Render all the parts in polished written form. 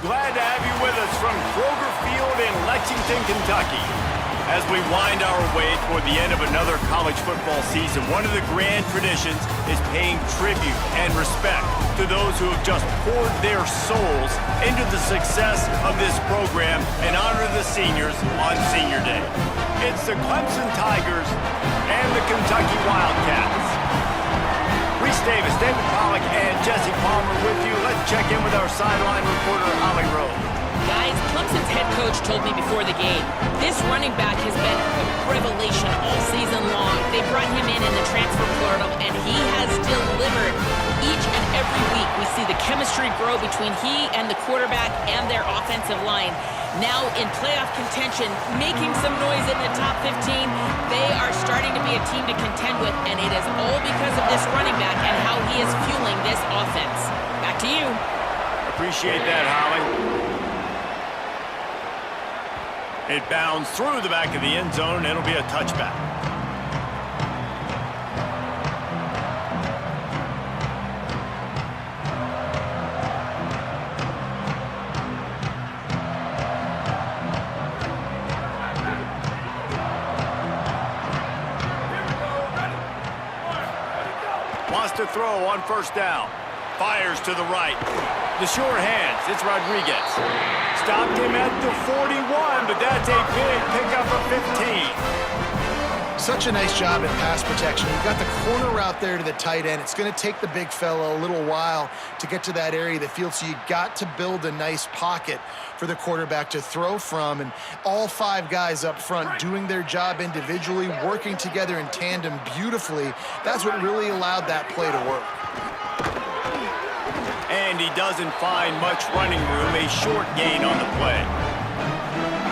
Glad to have you with us from Kroger Field in Lexington, Kentucky. As we wind our way toward the end of another college football season, one of the grand traditions is paying tribute and respect to those who have just poured their souls into the success of this program and honor the seniors on Senior Day. It's the Clemson Tigers and the Kentucky Wildcats. Reese Davis, David Pollack, and Jesse Palmer with you. Let's check in with our sideline reporter, Holly Rowe. Guys, Clemson's head coach told me before the game, this running back has been a revelation all season long. They brought him in the transfer portal, and he has delivered. Each and every week, we see the chemistry grow between he and the quarterback and their offensive line. Now in playoff contention, making some noise in the top 15, they are starting to be a team to contend with, and it is all because of this running back and how he is fueling this offense. Back to you. Appreciate that, Holly. It bounds through the back of the end zone, and it'll be a touchback. Wants to throw on first down. Fires to the right. The sure hands. It's Rodriguez. Stopped him at the 41, but that's a big pickup of 15. Such a nice job in pass protection. You've got the corner route there to the tight end. It's going to take the big fella a little while to get to that area of the field, so you got to build a nice pocket for the quarterback to throw from, and all five guys up front doing their job individually, working together in tandem beautifully. That's what really allowed that play to work. And he doesn't find much running room, a short gain on the play.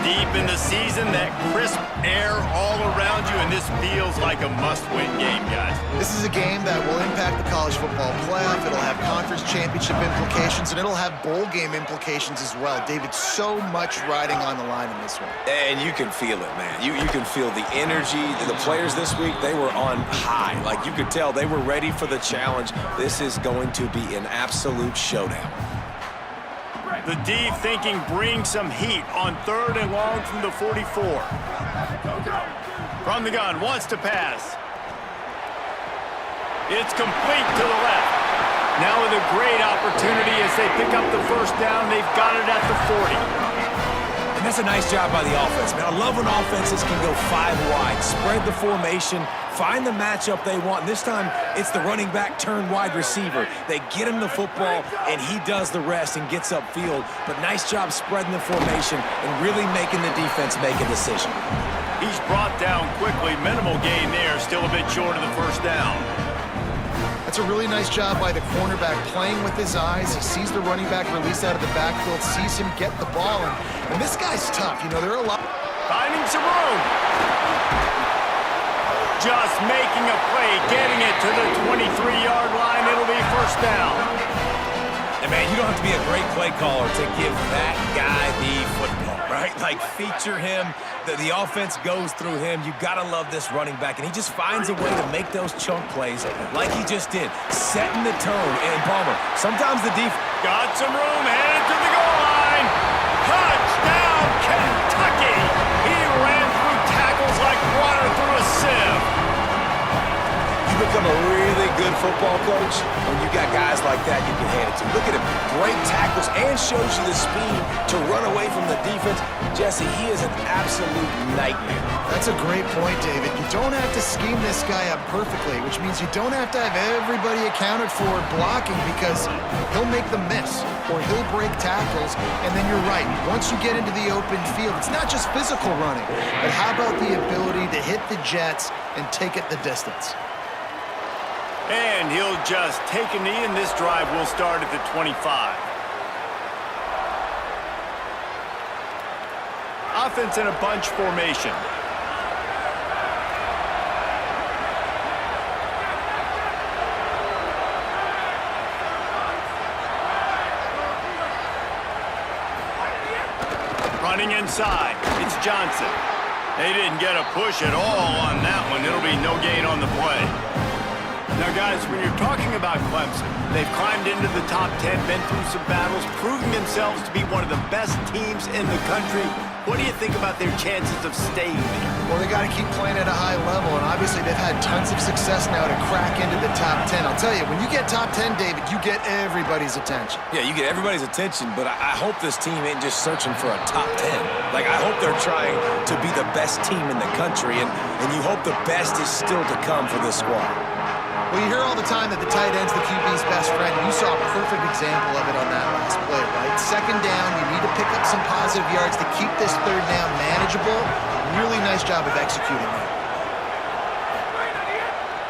Deep in the season, that crisp air all around you, and this feels like a must-win game, guys. This is a game that will impact the college football playoff. It'll have conference championship implications, and it'll have bowl game implications as well. David, so much riding on the line in this one. And you can feel it, man. You can feel the energy. The players this week, they were on high. Like, you could tell they were ready for the challenge. This is going to be an absolute showdown. The D thinking bring some heat on 3rd and long from the 44. From the gun, wants to pass. It's complete to the left. Now with a great opportunity as they pick up the first down. They've got it at the 40. And that's a nice job by the offense, man. I love when offenses can go 5 wide, spread the formation, find the matchup they want. And this time, it's the running back turned wide receiver. They get him the football, and he does the rest and gets upfield. But nice job spreading the formation and really making the defense make a decision. He's brought down quickly. Minimal gain there, still a bit short of the first down. That's a really nice job by the cornerback, playing with his eyes. He sees the running back release out of the backfield, sees him get the ball, and this guy's tough. You know, there are a lot. Finding some room. Just making a play, getting it to the 23-yard line. It'll be first down. And, man, you don't have to be a great play caller to give that guy the football, right? Like, feature him. The offense goes through him. You got to love this running back. And he just finds a way to make those chunk plays like he just did, setting the tone. And, Palmer, sometimes the defense. Got some room, headed to the goal line. Touchdown, Kentucky. He ran through tackles like water through a sieve. You become a really good football coach when you got guys like that you can hand it to. Look at him, great tackles, and shows you the speed to run away from the defense. Jesse, he is an absolute nightmare. That's a great point, David. You don't have to scheme this guy up perfectly, which means you don't have to have everybody accounted for blocking, because he'll make them miss or he'll break tackles. And then you're right, once you get into the open field, it's not just physical running, but how about the ability to hit the jets and take it the distance? And he'll just take a knee, and this drive will start at the 25. Offense in a bunch formation. Running inside, it's Johnson. They didn't get a push at all on that one. It'll be no gain on the play. Now, guys, when you're talking about Clemson, they've climbed into the top 10, been through some battles, proving themselves to be one of the best teams in the country. What do you think about their chances of staying there? Well, they got to keep playing at a high level, and obviously they've had tons of success now to crack into the top 10. I'll tell you, when you get top 10, David, you get everybody's attention. Yeah, you get everybody's attention, but I hope this team ain't just searching for a top 10. Like, I hope they're trying to be the best team in the country, and you hope the best is still to come for this squad. Well, you hear all the time that the tight end's the QB's best friend. You saw a perfect example of it on that last play, right? Second down, you need to pick up some positive yards to keep this third down manageable. Really nice job of executing that.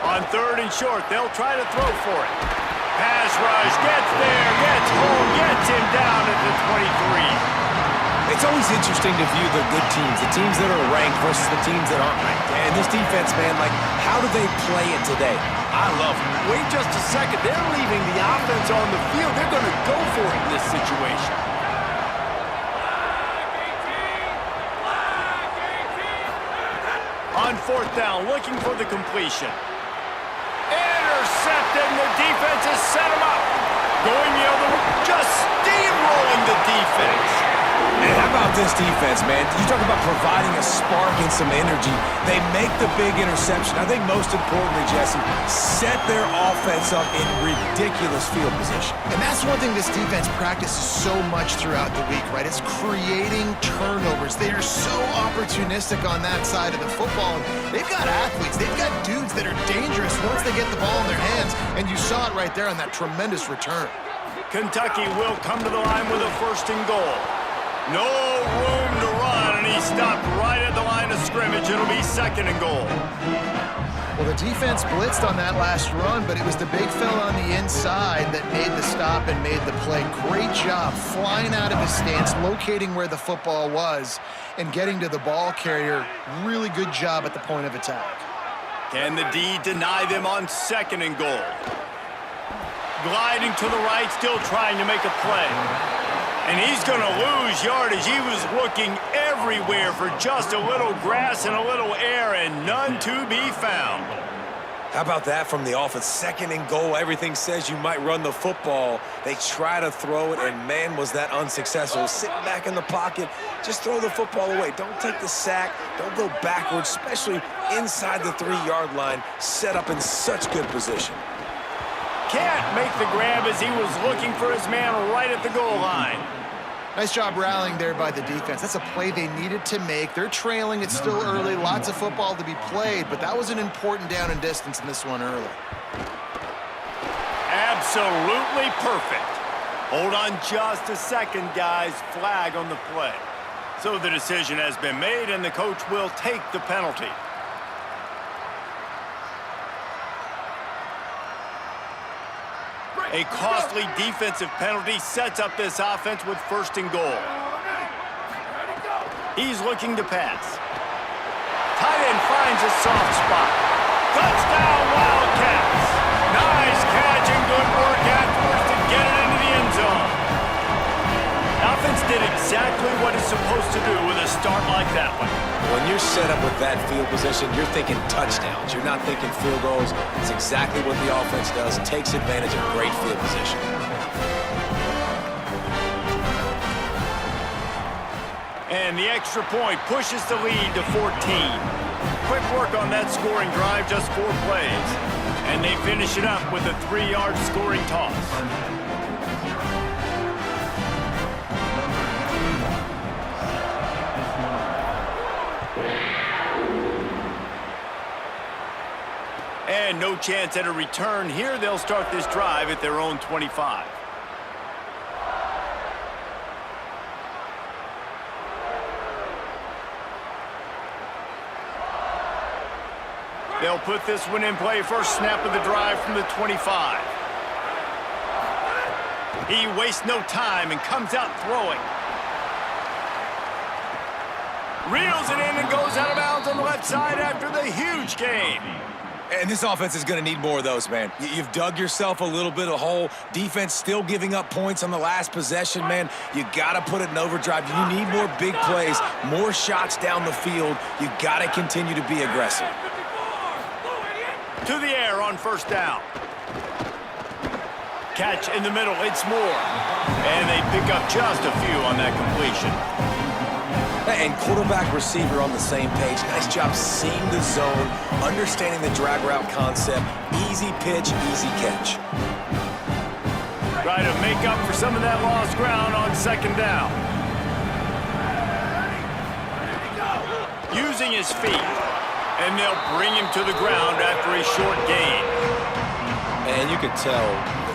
On 3rd and short, they'll try to throw for it. Pass rush, gets there, gets home, gets him down at the 23. It's always interesting to view the good teams, the teams that are ranked versus the teams that aren't ranked. And this defense, man, like, how do they play it today? I love it. Wait just a second. They're leaving the offense on the field. They're going to go for it in this situation. On 4th down, looking for the completion. Intercepted, and the defense has set him up. Going the other way, just steamrolling the defense. And how about this defense, man? You talk about providing a spark and some energy. They make the big interception. I think most importantly, Jesse, set their offense up in ridiculous field position. And that's one thing this defense practices so much throughout the week, right? It's creating turnovers. They are so opportunistic on that side of the football. They've got athletes. They've got dudes that are dangerous once they get the ball in their hands. And you saw it right there on that tremendous return. Kentucky will come to the line with a 1st and goal. No room to run, and he stopped right at the line of scrimmage. It'll be 2nd and goal. Well, the defense blitzed on that last run, but it was the big fella on the inside that made the stop and made the play. Great job flying out of his stance, locating where the football was, and getting to the ball carrier. Really good job at the point of attack. Can the D deny them on 2nd and goal? Gliding to the right, still trying to make a play. And he's going to lose yardage. He was looking everywhere for just a little grass and a little air, and none to be found. How about that from the offense? 2nd and goal. Everything says you might run the football. They try to throw it, and man, was that unsuccessful. Sitting back in the pocket, just throw the football away. Don't take the sack. Don't go backwards, especially inside the 3-yard line. Set up in such good position. Can't make the grab as he was looking for his man right at the goal line. Nice job rallying there by the defense. That's a play they needed to make. They're trailing. It's still early. Lots of football to be played, but that was an important down and distance in this one early. Absolutely perfect. Hold on just a second, guys. Flag on the play. So the decision has been made, and the coach will take the penalty. A costly defensive penalty sets up this offense with 1st and goal. He's looking to pass. Tight end finds a soft spot. Touchdown, Wildcats. Nice catch and good work afterwards to get it into the end zone. Offense did exactly what it's supposed to do with a start like that one. When you're set up with that field position, you're thinking touchdowns. You're not thinking field goals. It's exactly what the offense does. Takes advantage of great field position. And the extra point pushes the lead to 14. Quick work on that scoring drive, just 4 plays. And they finish it up with a 3-yard scoring toss. And no chance at a return here. They'll start this drive at their own 25. They'll put this one in play. First snap of the drive from the 25. He wastes no time and comes out throwing. Reels it in and goes out of bounds on the left side after the huge gain. And this offense is going to need more of those, man. You've dug yourself a little bit of hole. Defense still giving up points on the last possession, man. You got to put it in overdrive. You need more big plays, more shots down the field. You got to continue to be aggressive. To the air on first down. Catch in the middle, it's Moore. And they pick up just a few on that completion. And quarterback receiver on the same page. Nice job seeing the zone, understanding the drag route concept. Easy pitch, easy catch. Try to make up for some of that lost ground on second down. Using his feet. And they'll bring him to the ground after a short gain. And you could tell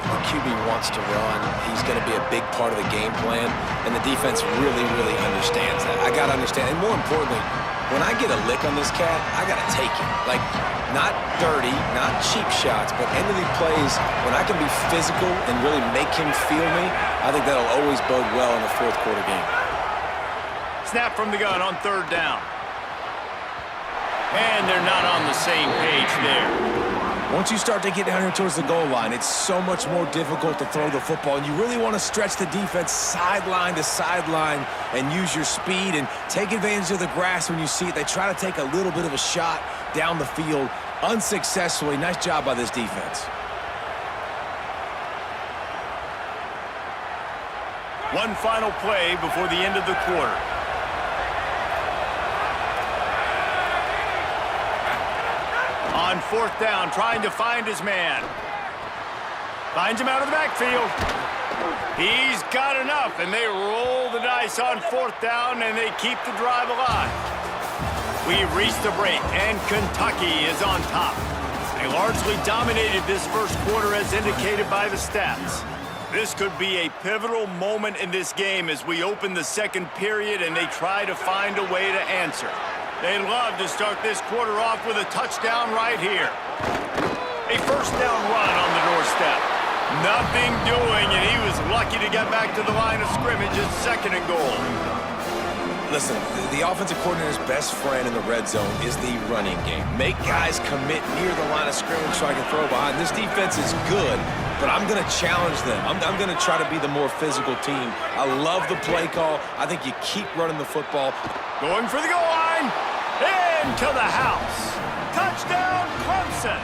the QB wants to run. He's going to be a big part of the game plan, and the defense really, really understands that. I got to understand, and more importantly, when I get a lick on this cat, I got to take it. Like, not dirty, not cheap shots, but end of the plays, when I can be physical and really make him feel me, I think that'll always bode well in a fourth quarter game. Snap from the gun on third down. And they're not on the same page there. Once you start to get down here towards the goal line, it's so much more difficult to throw the football, and you really want to stretch the defense sideline to sideline and use your speed and take advantage of the grass when you see it. They try to take a little bit of a shot down the field unsuccessfully. Nice job by this defense. One final play before the end of the quarter. On fourth down, trying to find his man. Finds him out of the backfield. He's got enough, and they roll the dice on fourth down, and they keep the drive alive. We've reached the break, and Kentucky is on top. They largely dominated this first quarter as indicated by the stats. This could be a pivotal moment in this game as we open the second period and they try to find a way to answer. They'd love to start this quarter off with a touchdown right here. A first down run on the doorstep. Nothing doing, and he was lucky to get back to the line of scrimmage at second and goal. Listen, the offensive coordinator's best friend in the red zone is the running game. Make guys commit near the line of scrimmage so I can throw behind. This defense is good, but I'm going to challenge them. I'm going to try to be the more physical team. I love the play call. I think you keep running the football. Going for the goal line. Into the house. Touchdown, Clemson.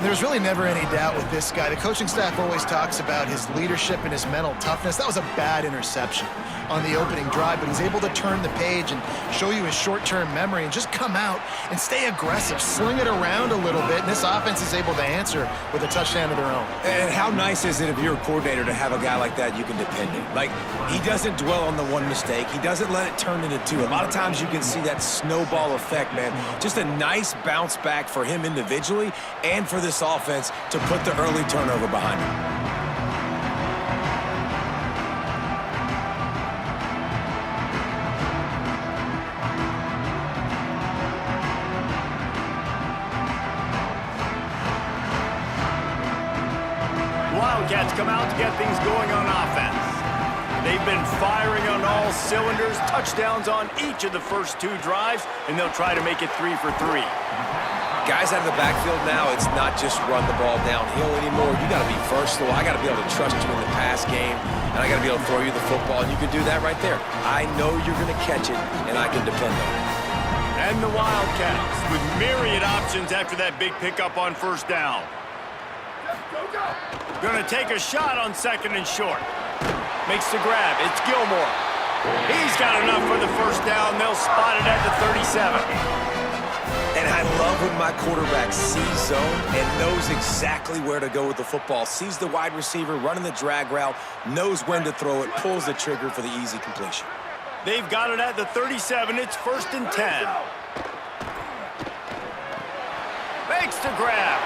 There's really never any doubt with this guy. The coaching staff always talks about his leadership and his mental toughness. That was a bad interception on the opening drive, but he's able to turn the page and show you his short-term memory and just come out and stay aggressive, sling it around a little bit, and this offense is able to answer with a touchdown of their own. And how nice is it if you're a coordinator to have a guy like that you can depend on? Like, he doesn't dwell on the one mistake. He doesn't let it turn into two. A lot of times you can see that snowball effect, man. Just a nice bounce back for him individually and for this offense to put the early turnover behind him. Wildcats come out to get things going on offense. They've been firing on all cylinders, touchdowns on each of the first two drives, and they'll try to make it 3 for 3. Guys out of the backfield now, it's not just run the ball downhill anymore. You got to be versatile. I got to be able to trust you in the pass game, and I got to be able to throw you the football, and you can do that right there. I know you're going to catch it, and I can depend on it. And the Wildcats with myriad options after that big pickup on first down. Going to take a shot on second and short. Makes the grab. It's Gilmore. He's got enough for the first down. They'll spot it at the 37. And I love when my quarterback sees zone and knows exactly where to go with the football. Sees the wide receiver running the drag route, knows when to throw it, pulls the trigger for the easy completion. They've got it at the 37. It's 1st and 10. Makes the grab.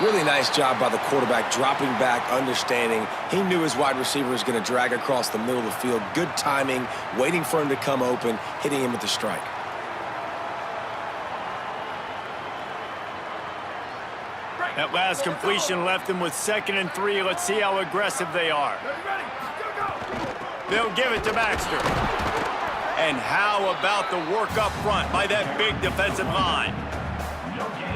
Really nice job by the quarterback, dropping back, understanding. He knew his wide receiver was going to drag across the middle of the field. Good timing, waiting for him to come open, hitting him with the strike. That last completion left them with 2nd and 3. Let's see how aggressive they are. They'll give it to Baxter. And how about the work up front by that big defensive line?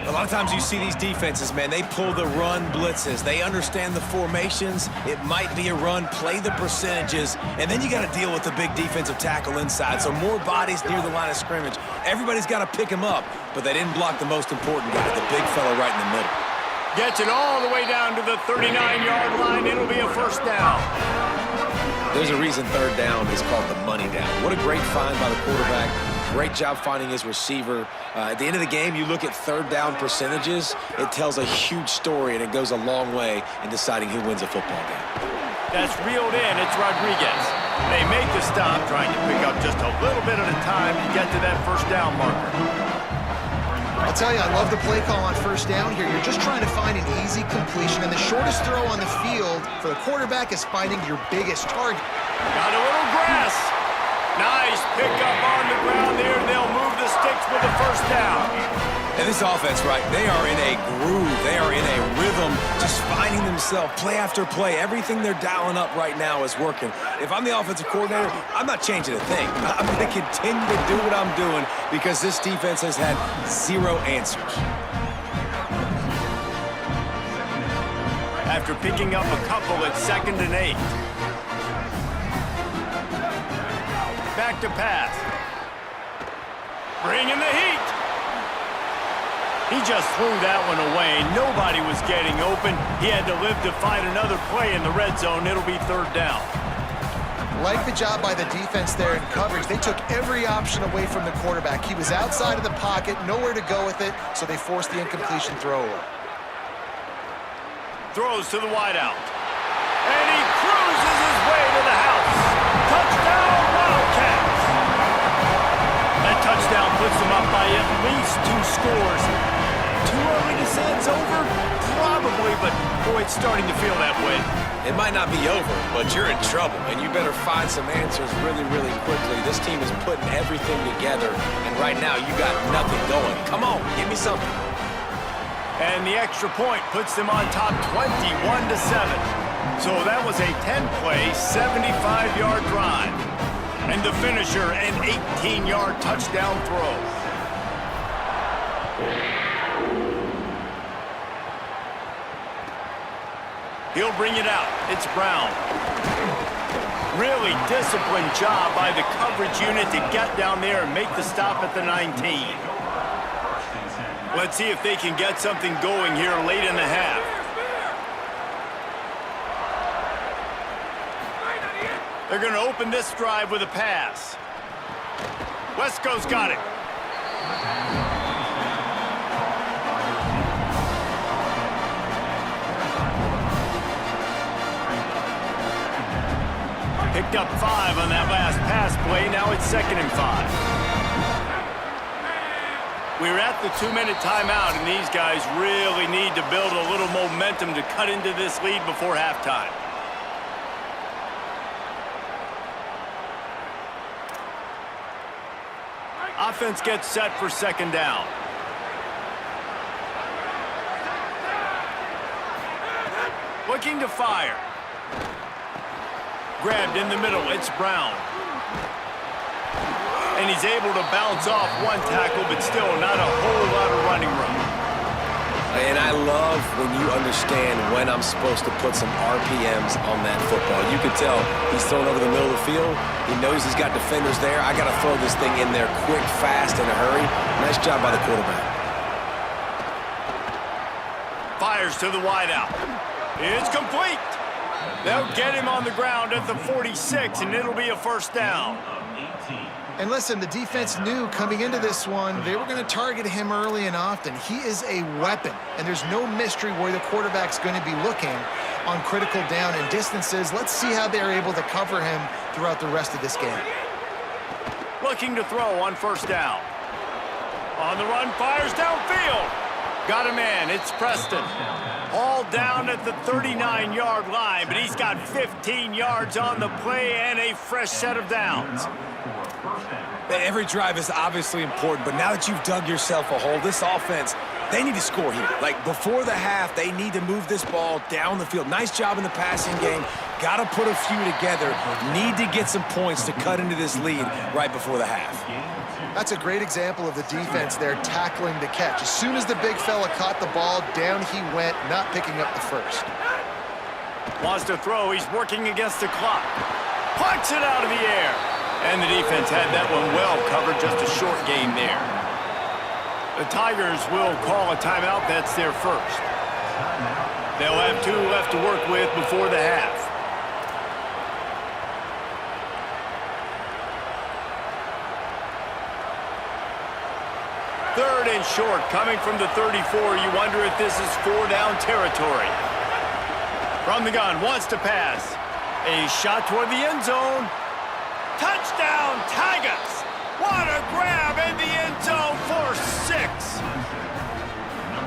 A lot of times you see these defenses, man, they pull the run blitzes. They understand the formations. It might be a run, play the percentages, and then you got to deal with the big defensive tackle inside. So more bodies near the line of scrimmage. Everybody's got to pick him up, but they didn't block the most important guy, the big fella right in the middle. Gets it all the way down to the 39-yard line. It'll be a first down. There's a reason third down is called the money down. What a great find by the quarterback. Great job finding his receiver. At the end of the game, you look at third down percentages, it tells a huge story, and it goes a long way in deciding who wins a football game. That's reeled in. It's Rodriguez. They make the stop, trying to pick up just a little bit at a time to get to that first down marker. I'll tell you, I love the play call on first down here. You're just trying to find an easy completion, and the shortest throw on the field for the quarterback is finding your biggest target. Got a little grass. Nice pickup on the ground there. They'll move the sticks with the first down. And this offense, right, they are in a groove. They are in a rhythm, just finding themselves play after play. Everything they're dialing up right now is working. If I'm the offensive coordinator, I'm not changing a thing. I'm going to continue to do what I'm doing because this defense has had zero answers. After picking up a couple, it's 2nd and 8. Back to pass. Bringing the heat. He just threw that one away. Nobody was getting open. He had to live to fight another play in the red zone. It'll be third down. Like the job by the defense there in coverage. They took every option away from the quarterback. He was outside of the pocket, nowhere to go with it, so they forced the incompletion throw. Throws to the wideout. And he cruises his way to the house. Touchdown, Wildcats. That touchdown puts them up by at least 2 scores. Too early to say it's over? Probably, but boy, it's starting to feel that way. It might not be over, but you're in trouble, and you better find some answers really, really quickly. This team is putting everything together, and right now you got nothing going. Come on, give me something. And the extra point puts them on top 21-7. So that was a 10-play, 75-yard drive. And the finisher, an 18-yard touchdown throw. He'll bring it out. It's Brown. Really disciplined job by the coverage unit to get down there and make the stop at the 19. Let's see if they can get something going here late in the half. They're going to open this drive with a pass. Wesco's got it. Picked up 5 on that last pass play. Now it's 2nd and 5. We're at the 2-minute timeout, and these guys really need to build a little momentum to cut into this lead before halftime. Offense gets set for 2nd down. Looking to fire. Grabbed in the middle, it's Brown. And he's able to bounce off one tackle, but still not a whole lot of running room. And I love when you understand when I'm supposed to put some RPMs on that football. You can tell he's thrown over the middle of the field. He knows he's got defenders there. I got to throw this thing in there quick, fast, in a hurry. Nice job by the quarterback. Fires to the wideout. It's complete. They'll get him on the ground at the 46, and it'll be a first down. And listen, the defense knew coming into this one, they were going to target him early and often. He is a weapon, and there's no mystery where the quarterback's going to be looking on critical down and distances. Let's see how they're able to cover him throughout the rest of this game. Looking to throw on first down. On the run, fires downfield. Got a man, it's Preston. All down at the 39-yard line, but he's got 15 yards on the play and a fresh set of downs. Every drive is obviously important, but now that you've dug yourself a hole, this offense, they need to score here. Like, before the half, they need to move this ball down the field. Nice job in the passing game. Got to put a few together. Need to get some points to cut into this lead right before the half. That's a great example of the defense there tackling the catch. As soon as the big fella caught the ball, down he went, not picking up the first. Wants to throw. He's working against the clock. Punts it out of the air. And the defense had that one well covered. Just a short gain there. The Tigers will call a timeout. That's their first. They'll have 2 left to work with before the half. Third and short, coming from the 34. You wonder if this is 4-down territory. From the gun, wants to pass. A shot toward the end zone. Touchdown, Tigers! What a grab in the end zone for 6.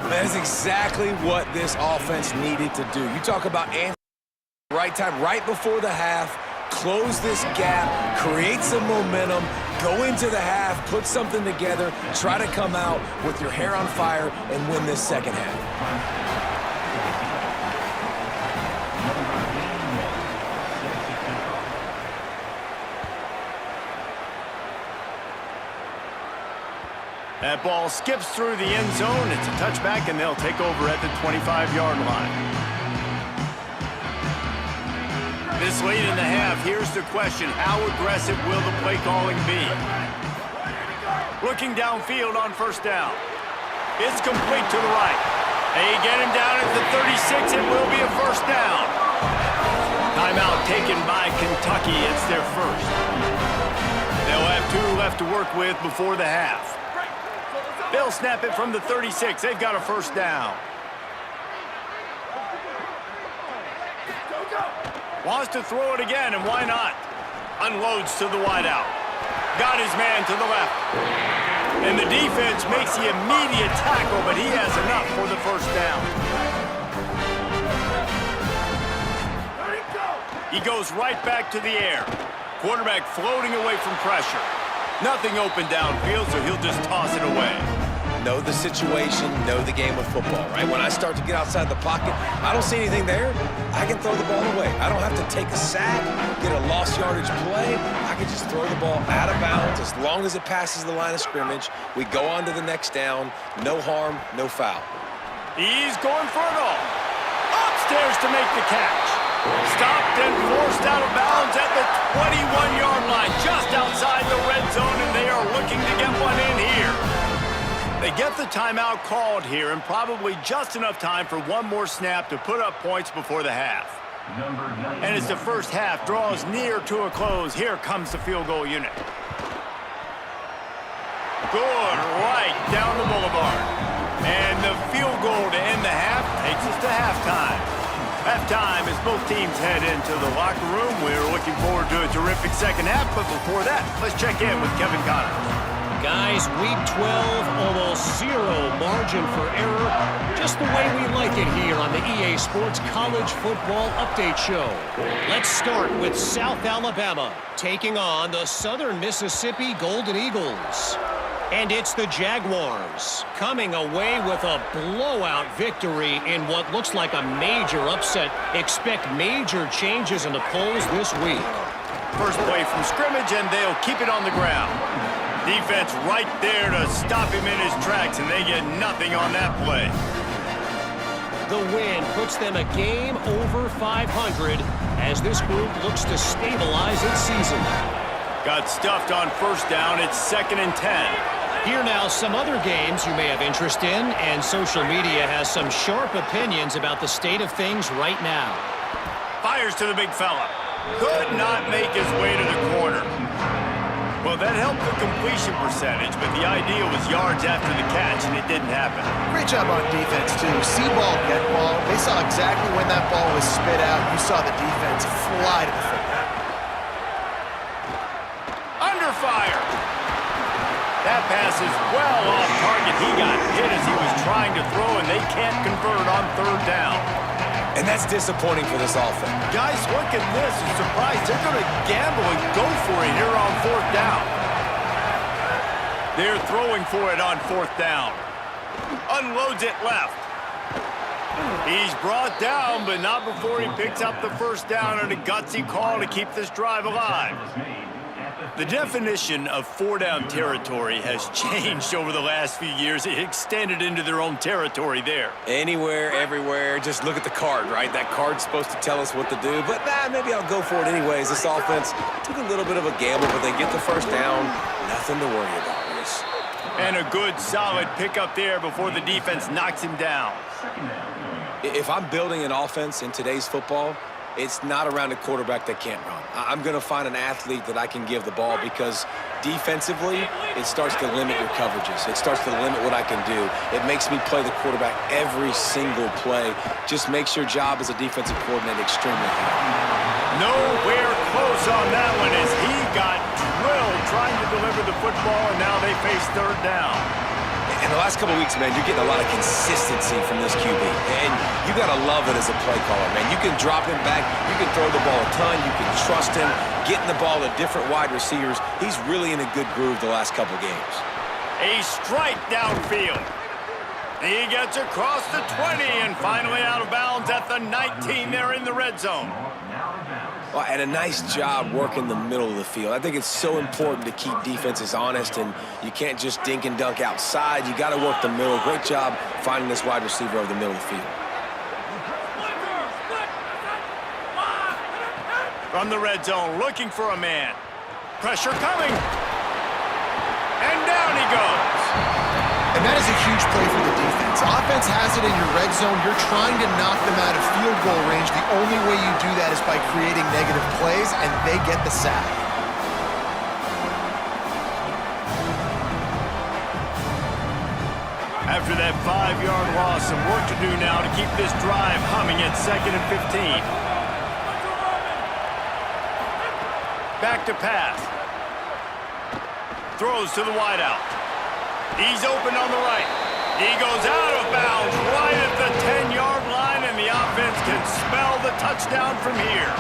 That is exactly what this offense needed to do. You talk about right time, right before the half, close this gap, create some momentum, go into the half, put something together, try to come out with your hair on fire and win this second half. That ball skips through the end zone. It's a touchback, and they'll take over at the 25-yard line. This late in the half, here's the question. How aggressive will the play calling be? Looking downfield on first down. It's complete to the right. They get him down at the 36. It will be a first down. Timeout taken by Kentucky. It's their first. They'll have 2 left to work with before the half. They'll snap it from the 36. They've got a first down. Wants to throw it again, and why not? Unloads to the wideout. Got his man to the left. And the defense makes the immediate tackle, but he has enough for the first down. He goes right back to the air. Quarterback floating away from pressure. Nothing open downfield, so he'll just toss it away. Know the situation, know the game of football, right? When I start to get outside the pocket, I don't see anything there, I can throw the ball away. I don't have to take a sack, get a lost yardage play. I can just throw the ball out of bounds. As long as it passes the line of scrimmage, we go on to the next down. No harm, no foul. He's going for it all. Upstairs to make the catch. Stopped and forced out of bounds at the 21-yard line, just outside the red zone, and they are looking to get one in here. They get the timeout called here, and probably just enough time for one more snap to put up points before the half. And as the first half draws near to a close, here comes the field goal unit. Good right down the boulevard. And the field goal to end the half takes us to halftime. Halftime as both teams head into the locker room. We're looking forward to a terrific second half, but before that, let's check in with Kevin Connors. Guys, week 12, almost 0 margin for error. Just the way we like it here on the EA Sports College Football Update Show. Let's start with South Alabama, taking on the Southern Mississippi Golden Eagles. And it's the Jaguars coming away with a blowout victory in what looks like a major upset. Expect major changes in the polls this week. First play from scrimmage, and they'll keep it on the ground. Defense right there to stop him in his tracks, and they get nothing on that play. The win puts them a game over 500 as this group looks to stabilize its season. Got stuffed on first down. It's 2nd and 10. Here now some other games you may have interest in, and social media has some sharp opinions about the state of things right now. Fires to the big fella. Could not make his way to the corner. Well, that helped the completion percentage, but the idea was yards after the catch, and it didn't happen. Great job on defense, too. See ball, get ball. They saw exactly when that ball was spit out. You saw the defense fly to the football. Under fire. That pass is well off target. He got hit as he was trying to throw, and they can't convert on third down. And that's disappointing for this offense. Guys, look at this. I'm surprised they're going to gamble and go for it here on fourth down. They're throwing for it on fourth down. Unloads it left. He's brought down, but not before he picks up the first down and a gutsy call to keep this drive alive. The definition of four-down territory has changed over the last few years. It extended into their own territory there. Anywhere, everywhere, just look at the card, right? That card's supposed to tell us what to do, but maybe I'll go for it anyways. This offense took a little bit of a gamble, but they get the first down. Nothing to worry about, Reese. And a good, solid pickup there before the defense knocks him down. If I'm building an offense in today's football, it's not around a quarterback that can't run. I'm going to find an athlete that I can give the ball because defensively, it starts to limit your coverages. It starts to limit what I can do. It makes me play the quarterback every single play. Just makes your job as a defensive coordinator extremely hard. Nowhere close on that one as he got drilled trying to deliver the football, and now they face third down. In the last couple of weeks, man, you're getting a lot of consistency from this QB. And you got to love it as a play caller, man. You can drop him back. You can throw the ball a ton. You can trust him. Getting the ball to different wide receivers. He's really in a good groove the last couple of games. A strike downfield. He gets across the 20 and finally out of bounds at the 19 there in the red zone. Well, and a nice job working the middle of the field. I think it's so important to keep defenses honest, and you can't just dink and dunk outside. You got to work the middle. Great job finding this wide receiver over the middle of the field. From the red zone, looking for a man. Pressure coming. And down he goes. And that is a huge play for the defense. Offense has it in your red zone. You're trying to knock them out of field goal range. The only way you do that is by creating negative plays, and they get the sack. After that 5-yard loss, some work to do now to keep this drive humming at 2nd and 15. Back to pass. Throws to the wideout. He's open on the right. He goes out of bounds right at the 10-yard line, and the offense can smell the touchdown from here.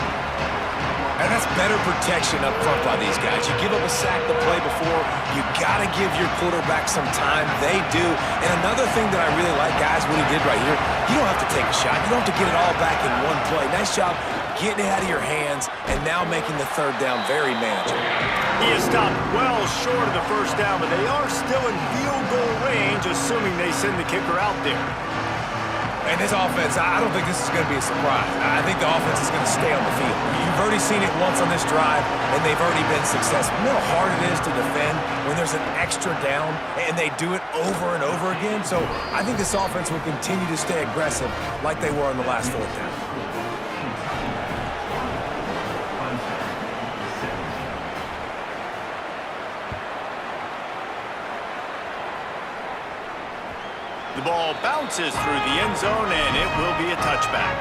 And that's better protection up front by these guys. You give up a sack the play before, you got to give your quarterback some time. They do. And another thing that I really like, guys, what he did right here, you don't have to take a shot. You don't have to get it all back in one play. Nice job getting it out of your hands and now making the third down very manageable. He is stopped well short of the first down, but they are still in field goal range, assuming they send the kicker out there. And this offense, I don't think this is going to be a surprise. I think the offense is going to stay on the field. You've already seen it once on this drive, and they've already been successful. You know how hard it is to defend when there's an extra down, and they do it over and over again. So I think this offense will continue to stay aggressive like they were on the last fourth down. The ball bounces through the end zone, and it will be a touchback.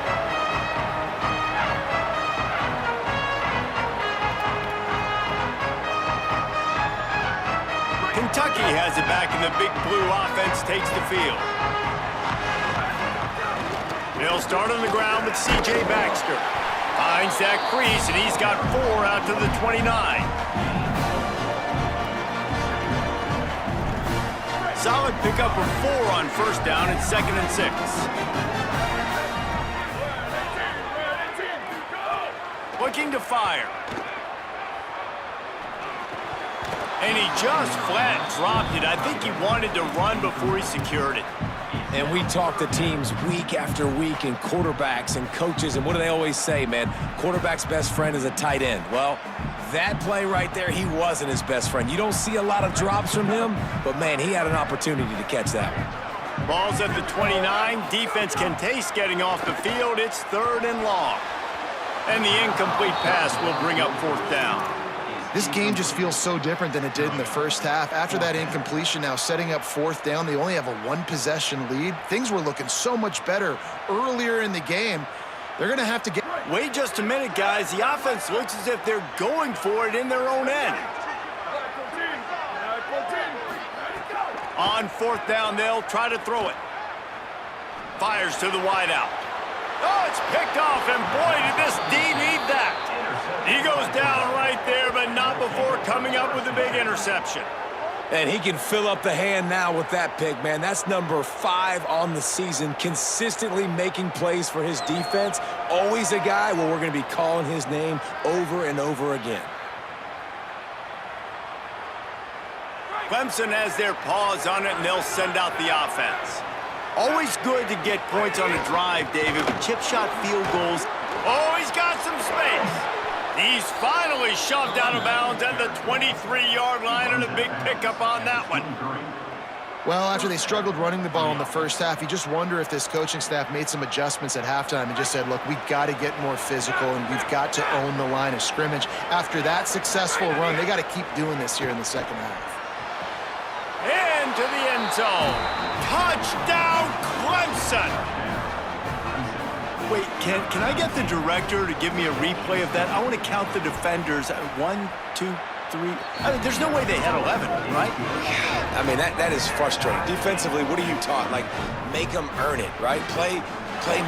Kentucky has it back, and the Big Blue offense takes the field. They'll start on the ground with C.J. Baxter. Finds that crease, and he's got 4 out to the 29. Solid pickup of 4 on first down and 2nd and 6. Looking to fire. And he just flat dropped it. I think he wanted to run before he secured it. And we talk to teams week after week and quarterbacks and coaches, and what do they always say, man? Quarterback's best friend is a tight end. Well, that play right there, he wasn't his best friend. You don't see a lot of drops from him, but, man, he had an opportunity to catch that one. Ball's at the 29. Defense can taste getting off the field. It's 3rd and long. And the incomplete pass will bring up 4th down. This game just feels so different than it did in the first half. After that incompletion, now setting up 4th down, they only have a 1-possession lead. Things were looking so much better earlier in the game. They're going to have to get... Wait just a minute, guys. The offense looks as if they're going for it in their own end. On 4th down, they'll try to throw it. Fires to the wideout. Oh, it's picked off, and boy, did this D need that. He goes down right there, but not before coming up with a big interception. And he can fill up the hand now with that pick, man. That's number 5 on the season, consistently making plays for his defense. Always a guy where we're going to be calling his name over and over again. Clemson has their paws on it, and they'll send out the offense. Always good to get points on a drive, David, but chip shot field goals. Oh, he's got some space. He's finally shoved out of bounds at the 23-yard line, and a big pickup on that one. Well, after they struggled running the ball in the first half, you just wonder if this coaching staff made some adjustments at halftime and just said, look, we've got to get more physical, and we've got to own the line of scrimmage. After that successful run, they got to keep doing this here in the second half. Into the end zone. Touchdown, Clemson! Wait, can I get the director to give me a replay of that? I want to count the defenders. 1, 2, 3. I mean, there's no way they had 11, right? I mean, that is frustrating. Defensively, what are you taught? Like, make them earn it, right? Play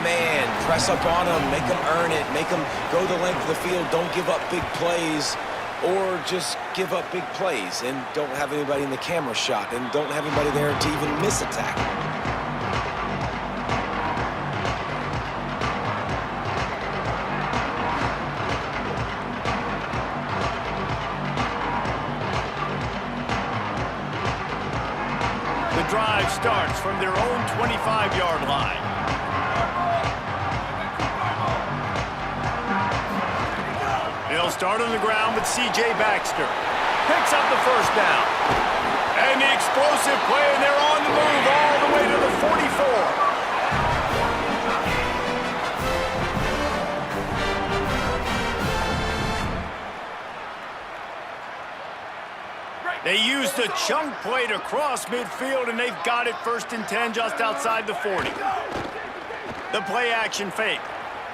man, press up on them, make them earn it, make them go the length of the field, don't give up big plays, or just give up big plays and don't have anybody in the camera shot and don't have anybody there to even miss a tackle. The drive starts from their own 25-yard line. They'll start on the ground with C.J. Baxter. Picks up the first down. And the explosive play, and they're on the move all the way to the 44. They used a chunk play to cross midfield, and they've got it 1st and 10 just outside the 40. The play action fake.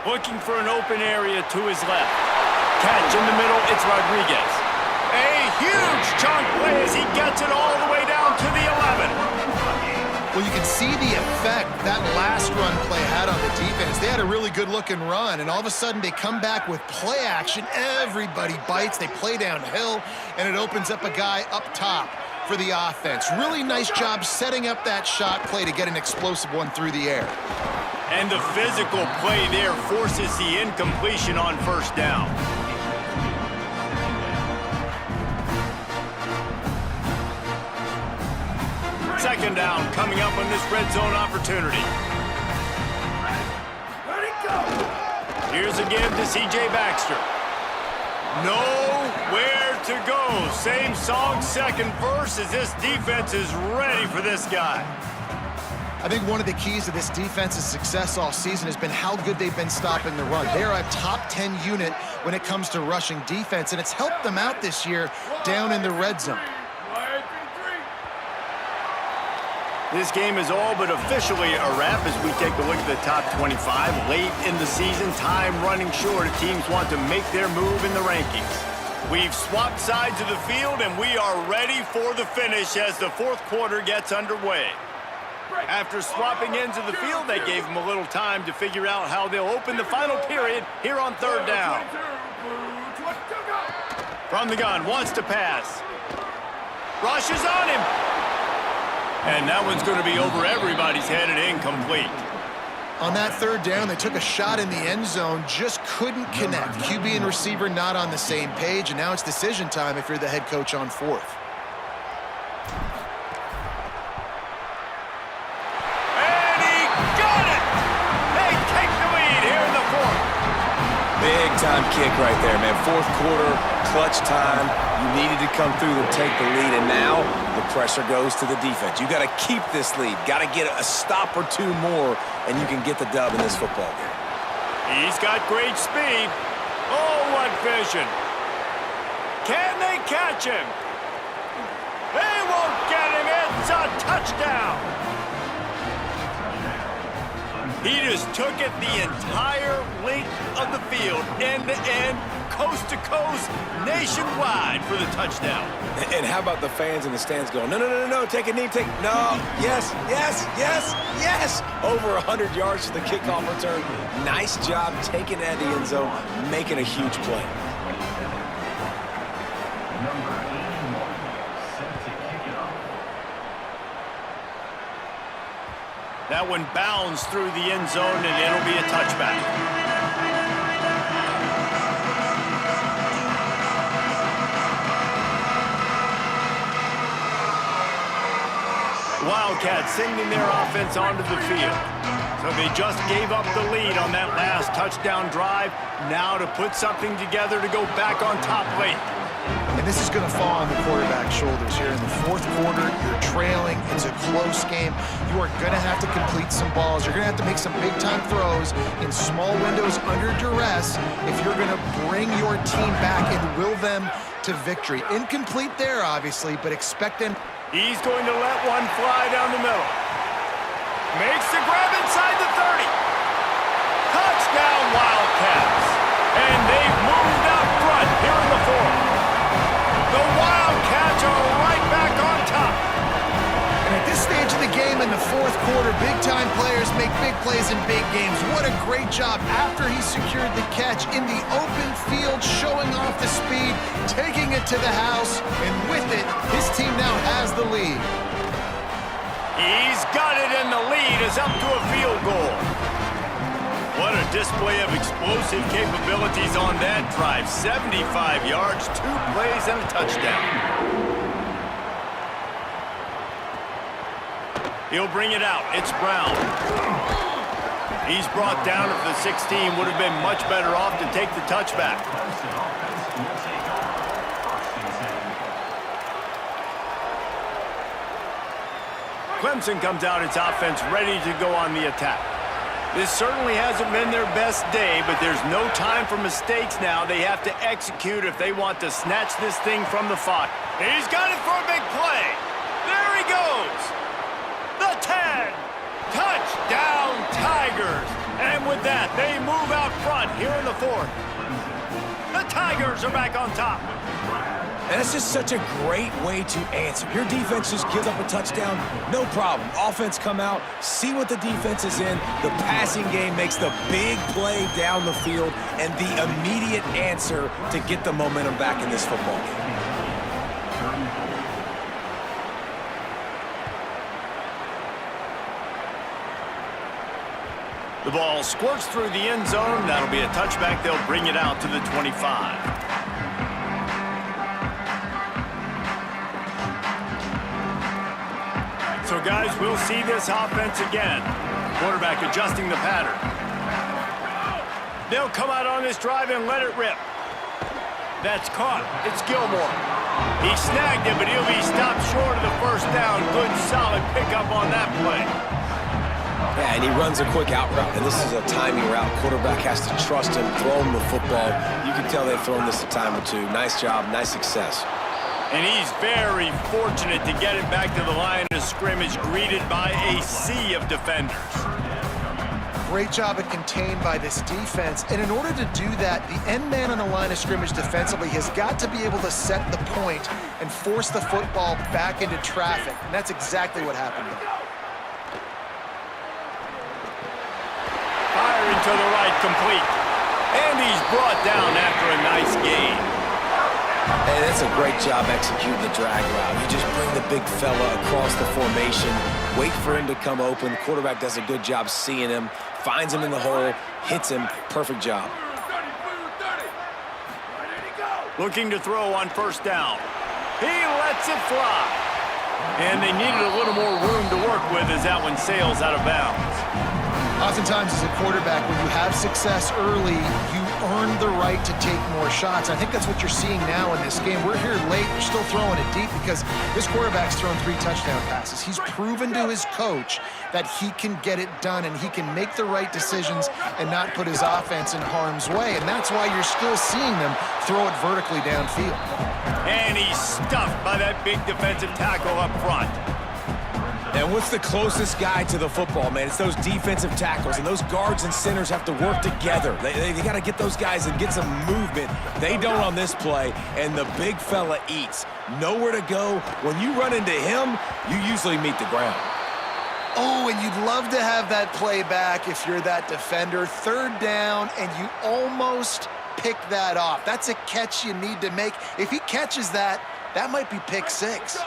Looking for an open area to his left. Catch in the middle, it's Rodriguez. A huge chunk play as he gets it all the way down to the 11. Well, you can see the effect that last run play had on the defense. They had a really good-looking run, and all of a sudden they come back with play action. Everybody bites. They play downhill, and it opens up a guy up top for the offense. Really nice job setting up that shot play to get an explosive one through the air. And the physical play there forces the incompletion on 1st down. Second down coming up on this red zone opportunity. Here's a give to C.J. Baxter. Nowhere to go. Same song, second verse, as this defense is ready for this guy. I think one of the keys to this defense's success all season has been how good they've been stopping the run. They're a top 10 unit when it comes to rushing defense, and it's helped them out this year down in the red zone. This game is all but officially a wrap as we take a look at the top 25. Late in the season, time running short. Teams want to make their move in the rankings. We've swapped sides of the field, and we are ready for the finish as the 4th quarter gets underway. After swapping ends of the field, they gave them a little time to figure out how they'll open the final period here on 3rd down. From the gun, wants to pass. Rushes on him. And that one's going to be over everybody's head and incomplete. On that 3rd down, they took a shot in the end zone, just couldn't connect. QB and receiver not on the same page, and now it's decision time if you're the head coach on 4th. And he got it! They take the lead here in the 4th. Big time kick right there, man. 4th quarter, clutch time. You needed to come through and take the lead, and now the pressure goes to the defense. You got to keep this lead. Got to get a stop or two more, and you can get the dub in this football game. He's got great speed. Oh, what vision. Can they catch him? They won't get him. It's a touchdown. He just took it the entire length of the field, end to end, coast to coast, nationwide for the touchdown. And how about the fans in the stands going, no, no, no, no, no, take a knee, take, no, yes, yes, yes, yes. Over 100 yards to the kickoff return. Nice job taking it out of the end zone, making a huge play. That one bounds through the end zone, and it'll be a touchback. Wildcats sending their offense onto the field. So they just gave up the lead on that last touchdown drive. Now to put something together to go back on top late. And this is going to fall on the quarterback's shoulders here in the fourth quarter. You're trailing. It's a close game. You are going to have to complete some balls. You're going to have to make some big-time throws in small windows under duress if you're going to bring your team back and will them to victory. Incomplete there, obviously, but expect them. He's going to let one fly down the middle. Makes the grab inside the 30. Touchdown, Wildcats. And they've moved out front here in the fourth. The Wildcats are right back on top. And at this stage of the game in the fourth quarter, big-time players make big plays in big games. What a great job after he secured the catch in the open field, showing off the speed, taking it to the house, and with it, his team now has the lead. He's got it, and the lead is up to a field goal. What a display of explosive capabilities on that drive. 75 yards, 2 plays, and a touchdown. He'll bring it out. It's Brown. He's brought down at the 16. Would have been much better off to take the touchback. Clemson comes out its offense ready to go on the attack. This certainly hasn't been their best day, but there's no time for mistakes now. They have to execute if they want to snatch this thing from the fire. He's got it for a big play. There he goes. The 10. Touchdown, Tigers. And with that, they move out front here in the fourth. The Tigers are back on top. And that's just such a great way to answer. Your defense just gives up a touchdown, no problem. Offense come out, see what the defense is in. The passing game makes the big play down the field and the immediate answer to get the momentum back in this football game. The ball squirts through the end zone. That'll be a touchback. They'll bring it out to the 25. So, guys, we'll see this offense again. Quarterback adjusting the pattern. They'll come out on this drive and let it rip. That's caught. It's Gilmore. He snagged it, but he'll be stopped short of the first down. Good, solid pickup on that play. Yeah, and he runs a quick out route, and this is a timing route. Quarterback has to trust him, throw him the football. You can tell they've thrown this a time or two. Nice job, nice success. And he's very fortunate to get it back to the line of scrimmage, greeted by a sea of defenders. Great job at contained by this defense. And in order to do that, the end man on the line of scrimmage defensively has got to be able to set the point and force the football back into traffic. And that's exactly what happened there. Firing to the right, complete. And he's brought down after a nice gain. Hey, that's a great job executing the drag route. You just bring the big fella across the formation, wait for him to come open. The quarterback does a good job seeing him, finds him in the hole, hits him. Perfect job. Looking to throw on first down. He lets it fly. And they needed a little more room to work with as that one sails out of bounds. Oftentimes as a quarterback, when you have success early, you earn the right to take more shots. I think that's what you're seeing now in this game. We're here late. We're still throwing it deep because this quarterback's thrown 3 touchdown passes. He's proven to his coach that he can get it done and he can make the right decisions and not put his offense in harm's way. And that's why you're still seeing them throw it vertically downfield. And he's stuffed by that big defensive tackle up front. And what's the closest guy to the football, man? It's those defensive tackles, and those guards and centers have to work together. They got to get those guys and get some movement. They don't on this play, and the big fella eats. Nowhere to go. When you run into him, you usually meet the ground. Oh, and you'd love to have that play back if you're that defender. 3rd down, and you almost pick that off. That's a catch you need to make. If he catches that, that might be pick 6.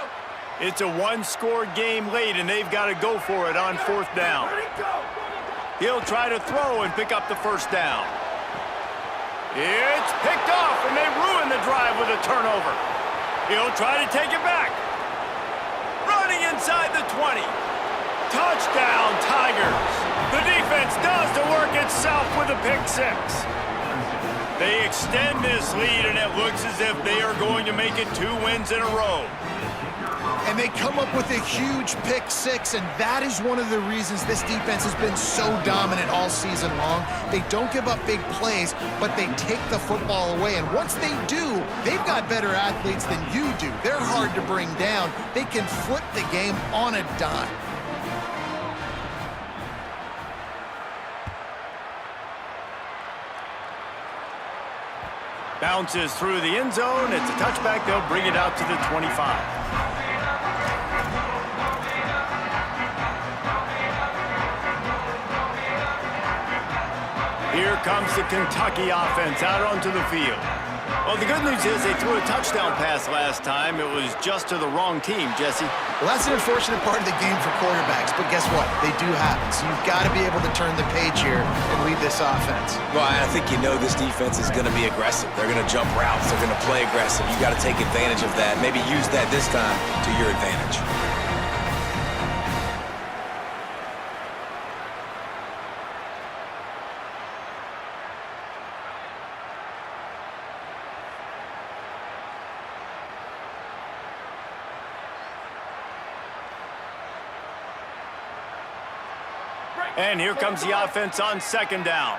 It's a one-score game late, and they've got to go for it on 4th down. He'll try to throw and pick up the 1st down. It's picked off, and they ruin the drive with a turnover. He'll try to take it back. Running inside the 20. Touchdown, Tigers. The defense does the work itself with a pick 6. They extend this lead, and it looks as if they are going to make it 2 wins in a row. And they come up with a huge pick 6, and that is one of the reasons this defense has been so dominant all season long. They don't give up big plays, but they take the football away. And once they do, they've got better athletes than you do. They're hard to bring down. They can flip the game on a dime. Bounces through the end zone. It's a touchback. They'll bring it out to the 25. Here comes the Kentucky offense out onto the field. Well, the good news is they threw a touchdown pass last time. It was just to the wrong team, Jesse. Well, that's an unfortunate part of the game for quarterbacks, but guess what? They do happen. So you've got to be able to turn the page here and lead this offense. Well, I think you know this defense is going to be aggressive. They're going to jump routes. They're going to play aggressive. You got to take advantage of that. Maybe use that this time to your advantage. And here comes the offense on 2nd down.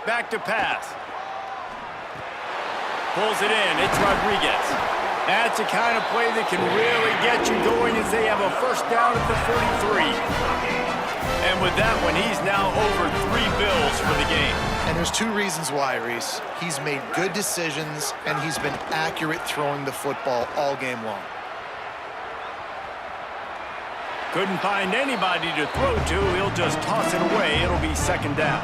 Back to pass. Pulls it in. It's Rodriguez. That's the kind of play that can really get you going as they have a 1st down at the 43. And with that one, he's now over 3 bills for the game. And there's 2 reasons why, Reese. He's made good decisions, and he's been accurate throwing the football all game long. Couldn't find anybody to throw to. He'll just toss it away. It'll be 2nd down.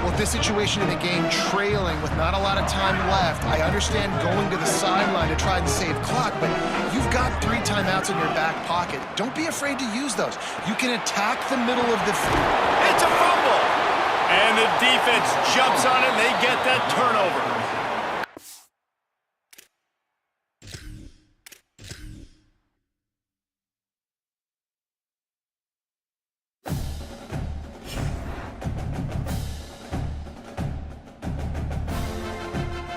Well, this situation in the game, trailing with not a lot of time left, I understand going to the sideline to try and save clock, but you've got 3 timeouts in your back pocket. Don't be afraid to use those. You can attack the middle of the field. It's a fumble! And the defense jumps on it, and they get that turnover.